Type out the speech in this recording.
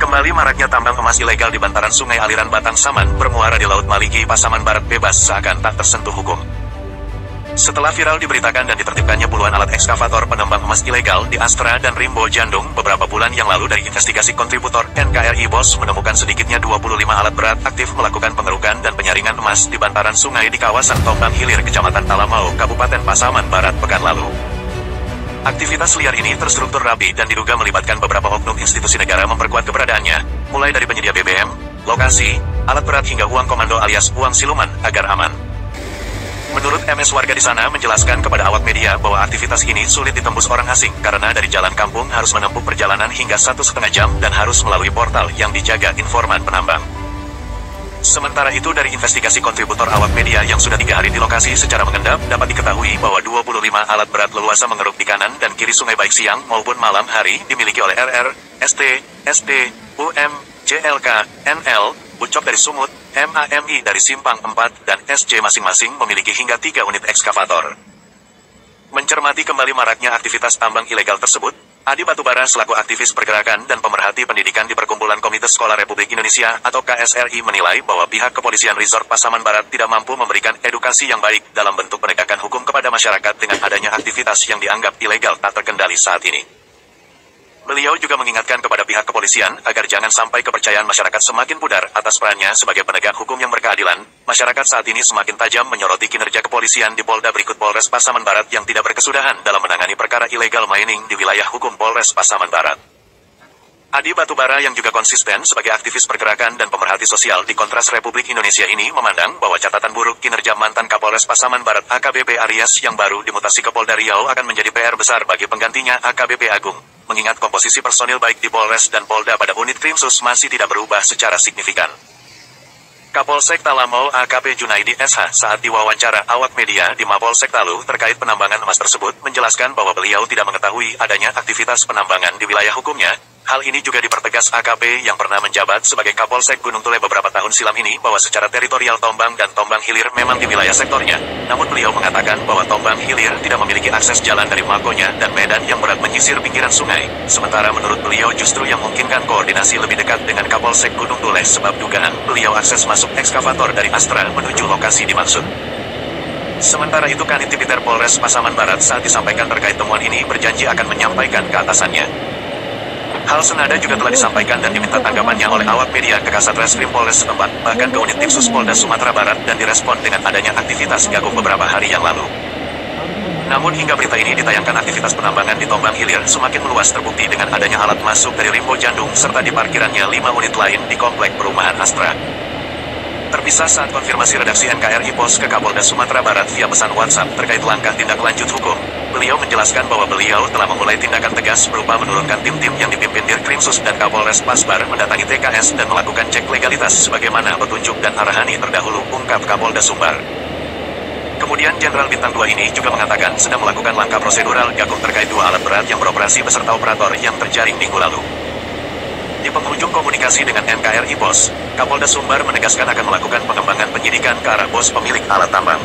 Kembali maraknya tambang emas ilegal di bantaran sungai aliran Batang Saman bermuara di Laut Maliki, Pasaman Barat bebas seakan tak tersentuh hukum. Setelah viral diberitakan dan ditertibkannya puluhan alat ekskavator penambang emas ilegal di Astra dan Rimbo Jandung beberapa bulan yang lalu, dari investigasi kontributor NKRI POS menemukan sedikitnya 25 alat berat aktif melakukan pengerukan dan penyaringan emas di bantaran sungai di kawasan Tombang Hilir, Kecamatan Talamau, Kabupaten Pasaman Barat pekan lalu. Aktivitas liar ini terstruktur rapi dan diduga melibatkan beberapa oknum institusi negara memperkuat keberadaannya, mulai dari penyedia BBM, lokasi, alat berat hingga uang komando alias uang siluman agar aman. Menurut MS, warga di sana menjelaskan kepada awak media bahwa aktivitas ini sulit ditembus orang asing karena dari jalan kampung harus menempuh perjalanan hingga 1,5 jam dan harus melalui portal yang dijaga informan penambang. Sementara itu, dari investigasi kontributor awak media yang sudah 3 hari di lokasi secara mengendap, dapat diketahui bahwa 25 alat berat leluasa mengeruk di kanan dan kiri sungai baik siang maupun malam hari dimiliki oleh RR, ST, SD, UM, JLK, NL, Bucok dari Sumut, MAMI dari Simpang 4, dan SJ masing-masing memiliki hingga 3 unit ekskavator. Mencermati kembali maraknya aktivitas tambang ilegal tersebut, Adi Batubara selaku aktivis pergerakan dan pemerhati pendidikan di Perkumpulan Komite Sekolah Republik Indonesia atau KSRI menilai bahwa pihak Kepolisian Resort Pasaman Barat tidak mampu memberikan edukasi yang baik dalam bentuk penegakan hukum kepada masyarakat dengan adanya aktivitas yang dianggap ilegal tak terkendali saat ini. Beliau juga mengingatkan kepada pihak kepolisian agar jangan sampai kepercayaan masyarakat semakin pudar atas perannya sebagai penegak hukum yang berkeadilan. Masyarakat saat ini semakin tajam menyoroti kinerja kepolisian di Polda berikut Polres Pasaman Barat yang tidak berkesudahan dalam menangani perkara illegal mining di wilayah hukum Polres Pasaman Barat. Adi Batubara yang juga konsisten sebagai aktivis pergerakan dan pemerhati sosial di Kontras Republik Indonesia ini memandang bahwa catatan buruk kinerja mantan Kapolres Pasaman Barat AKBP Aryas yang baru dimutasi ke Polda Riau akan menjadi PR besar bagi penggantinya AKBP Agung, mengingat komposisi personil baik di Polres dan Polda pada unit Krimsus masih tidak berubah secara signifikan. Kapolsek Talamau AKP Junaidi SH saat diwawancara awak media di Mapolsek Talu terkait penambangan emas tersebut menjelaskan bahwa beliau tidak mengetahui adanya aktivitas penambangan di wilayah hukumnya. Hal ini juga dipertegas AKP yang pernah menjabat sebagai Kapolsek Gunung Tule beberapa tahun silam ini bahwa secara teritorial Tombang dan Tombang Hilir memang di wilayah sektornya. Namun beliau mengatakan bahwa Tombang Hilir tidak memiliki akses jalan dari Makonya dan medan yang berat menyisir pinggiran sungai. Sementara menurut beliau justru yang memungkinkan koordinasi lebih dekat dengan Kapolsek Gunung Tule sebab dugaan beliau akses masuk ekskavator dari Astra menuju lokasi dimaksud. Sementara itu Kanit Tipiter Polres Pasaman Barat saat disampaikan terkait temuan ini berjanji akan menyampaikan ke atasannya. Hal senada juga telah disampaikan dan diminta tanggapannya oleh awak media ke Kasat Reskrim Polres setempat, bahkan ke unit Tipsus Polda Sumatera Barat, dan direspon dengan adanya aktivitas gaguh beberapa hari yang lalu. Namun hingga berita ini ditayangkan, aktivitas penambangan di Tombang Hilir semakin meluas terbukti dengan adanya alat masuk dari Rimbo Jandung serta di parkirannya 5 unit lain di komplek perumahan Astra. Terpisah saat konfirmasi redaksi NKRI POS ke Kapolda Sumatera Barat via pesan WhatsApp terkait langkah tindak lanjut hukum, beliau menjelaskan bahwa beliau telah memulai tindakan tegas berupa menurunkan tim-tim yang dipimpin Dirkrimsus dan Kapolres Pasbar mendatangi TKS dan melakukan cek legalitas sebagaimana petunjuk dan arahan terdahulu, ungkap Kapolda Sumbar. Kemudian Jenderal Bintang 2 ini juga mengatakan sedang melakukan langkah prosedural gakum terkait 2 alat berat yang beroperasi beserta operator yang terjaring minggu lalu. Di penghujung komunikasi dengan NKRI POS, Kapolda Sumbar menegaskan akan melakukan pengembangan penyidikan ke arah bos pemilik alat tambang.